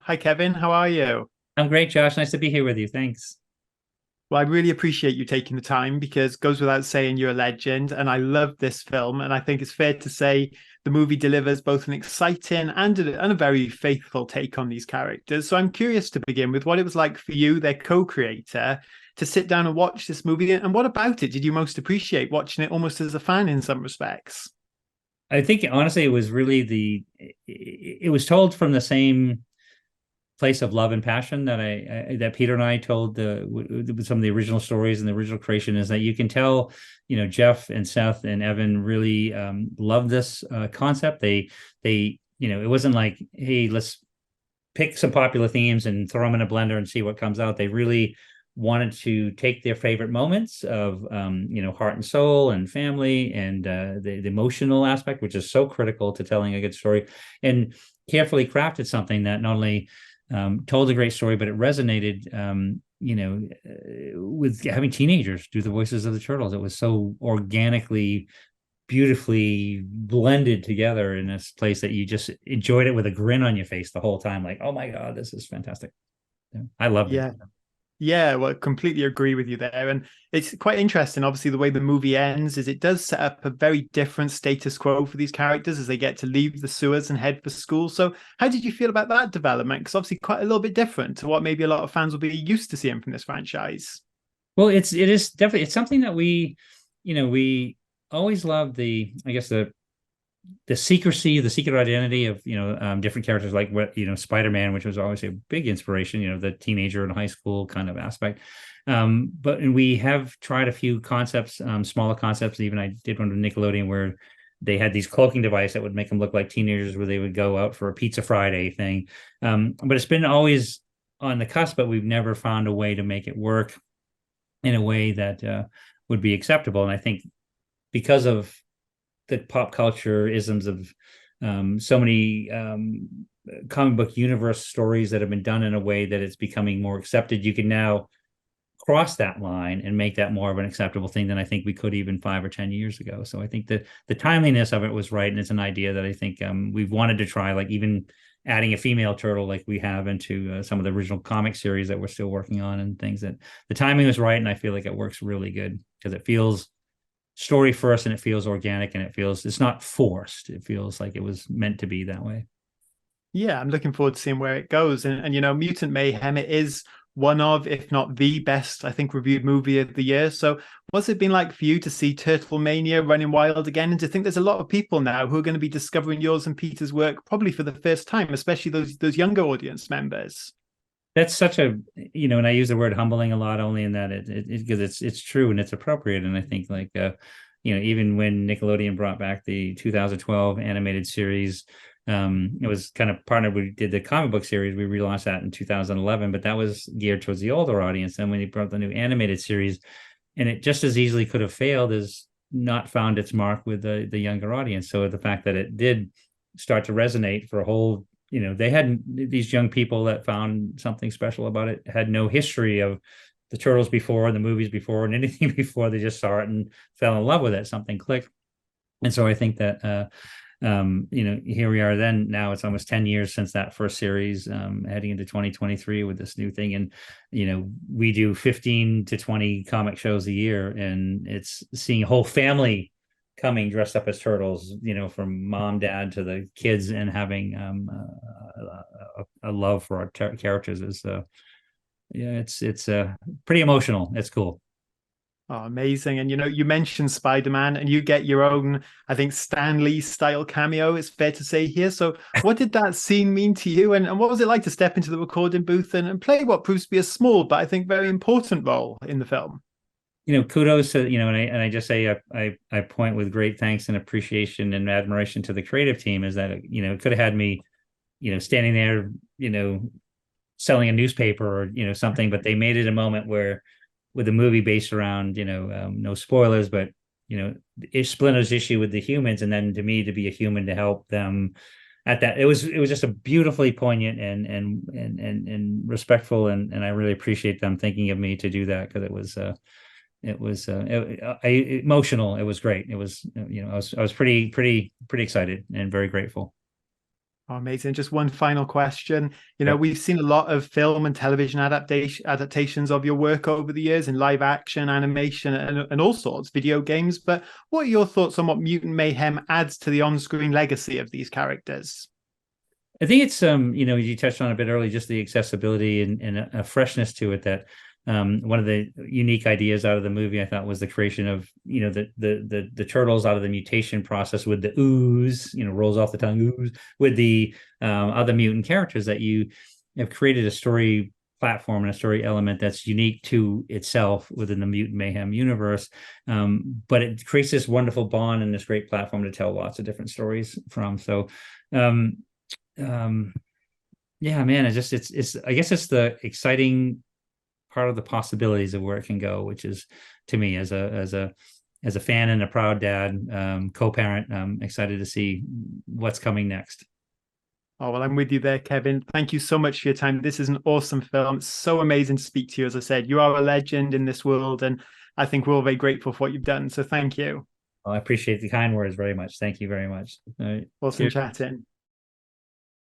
Hi, Kevin. How are you? I'm great, Josh. Nice to be here with you. Thanks. Well, I really appreciate you taking the time because it goes without saying you're a legend. And I love this film. And I think it's fair to say the movie delivers both an exciting and a very faithful take on these characters. So I'm curious to begin with what it was like for you, their co creator, to sit down and watch this movie. And what about it did you most appreciate watching it almost as a fan in some respects? I think honestly, it was really it was told from the same place of love and passion that that Peter and I told with some of the original stories and the original creation is that you can tell, Jeff and Seth and Evan really love this concept. It wasn't like, hey, let's pick some popular themes and throw them in a blender and see what comes out. They really wanted to take their favorite moments of heart and soul and family and the emotional aspect, which is so critical to telling a good story, and carefully crafted something that not only told a great story, but it resonated with having teenagers do the voices of the turtles. It was so organically beautifully blended together in this place that you just enjoyed it with a grin on your face the whole time, like, oh my god, this is fantastic. Yeah, I loved it. Yeah. Yeah, well, completely agree with you there. And it's quite interesting, obviously, the way the movie ends is it does set up a very different status quo for these characters as they get to leave the sewers and head for school. So how did you feel about that development? Because obviously quite a little bit different to what maybe a lot of fans will be used to seeing from this franchise. Well, it is definitely, it's something that we always love, I guess, the secrecy, the secret identity of different characters, like what Spider-Man, which was always a big inspiration, the teenager in high school kind of aspect. But we have tried a few concepts, smaller concepts. Even I did one with Nickelodeon where they had these cloaking device that would make them look like teenagers, where they would go out for a Pizza Friday thing. But it's been always on the cusp, but we've never found a way to make it work in a way that would be acceptable. And I think because of the pop culture isms of so many comic book universe stories that have been done in a way that it's becoming more accepted, you can now cross that line and make that more of an acceptable thing than I think we could even 5 or 10 years ago. So I think that the timeliness of it was right, and it's an idea that I think we've wanted to try, like even adding a female turtle like we have into some of the original comic series that we're still working on, and things that the timing was right, and I feel like it works really good because it feels story first, and it feels organic, and it's not forced. It feels like it was meant to be that way. Yeah, I'm looking forward to seeing where it goes. And Mutant Mayhem, it is one of, if not the best, I think, reviewed movie of the year. So what's it been like for you to see Turtle Mania running wild again? And to think there's a lot of people now who are going to be discovering yours and Peter's work probably for the first time, especially those younger audience members. That's such a, and I use the word humbling a lot, only in that because it's true and it's appropriate. And I think, like even when Nickelodeon brought back the 2012 animated series, it was kind of partnered. We did the comic book series. We relaunched that in 2011, but that was geared towards the older audience. And when he brought the new animated series, and it just as easily could have failed as not found its mark with the younger audience. So the fact that it did start to resonate for a whole, they had these young people that found something special about it, had no history of the turtles before, the movies before, and anything before. They just saw it and fell in love with it. Something clicked. And so I think that here we are. Then now it's almost 10 years since that first series, heading into 2023 with this new thing. And we do 15 to 20 comic shows a year, and it's seeing a whole family coming dressed up as turtles, from mom, dad to the kids, and having a love for our characters is yeah, it's pretty emotional. It's cool. Oh, amazing. And you mentioned Spider-Man and you get your own, I think, Stan Lee style cameo, it's fair to say here. So what did that scene mean to you? And what was it like to step into the recording booth and play what proves to be a small, but I think very important role in the film? Kudos to, and I just say I point with great thanks and appreciation and admiration to the creative team, is that, it could have had me, standing there, selling a newspaper or, something, but they made it a moment where, with a movie based around, no spoilers, but Splinter's issue with the humans, and then to me to be a human to help them at that, it was just a beautifully poignant and respectful, and I really appreciate them thinking of me to do that, because emotional. It was great. It was, I was pretty excited and very grateful. Oh, amazing. Just one final question. Yep. We've seen a lot of film and television adaptations of your work over the years in live action, animation, and all sorts, video games. But what are your thoughts on what Mutant Mayhem adds to the on-screen legacy of these characters? I think it's you touched on a bit early, just the accessibility and a freshness to it that one of the unique ideas out of the movie I thought was the creation of the turtles out of the mutation process with the ooze, rolls off the tongue ooze, with the other mutant characters, that you have created a story platform and a story element that's unique to itself within the Mutant Mayhem universe. But it creates this wonderful bond and this great platform to tell lots of different stories from. So yeah, man, it's I guess it's the exciting part of the possibilities of where it can go, which is, to me, as a fan and a proud dad, co-parent, I'm excited to see what's coming next. Oh, well, I'm with you there, Kevin. Thank you so much for your time. This is an awesome film. It's so amazing to speak to you. As I said, you are a legend in this world, and I think we're all very grateful for what you've done. So thank you. Well, I appreciate the kind words very much. Thank you very much. All right. Awesome Cheers. chatting.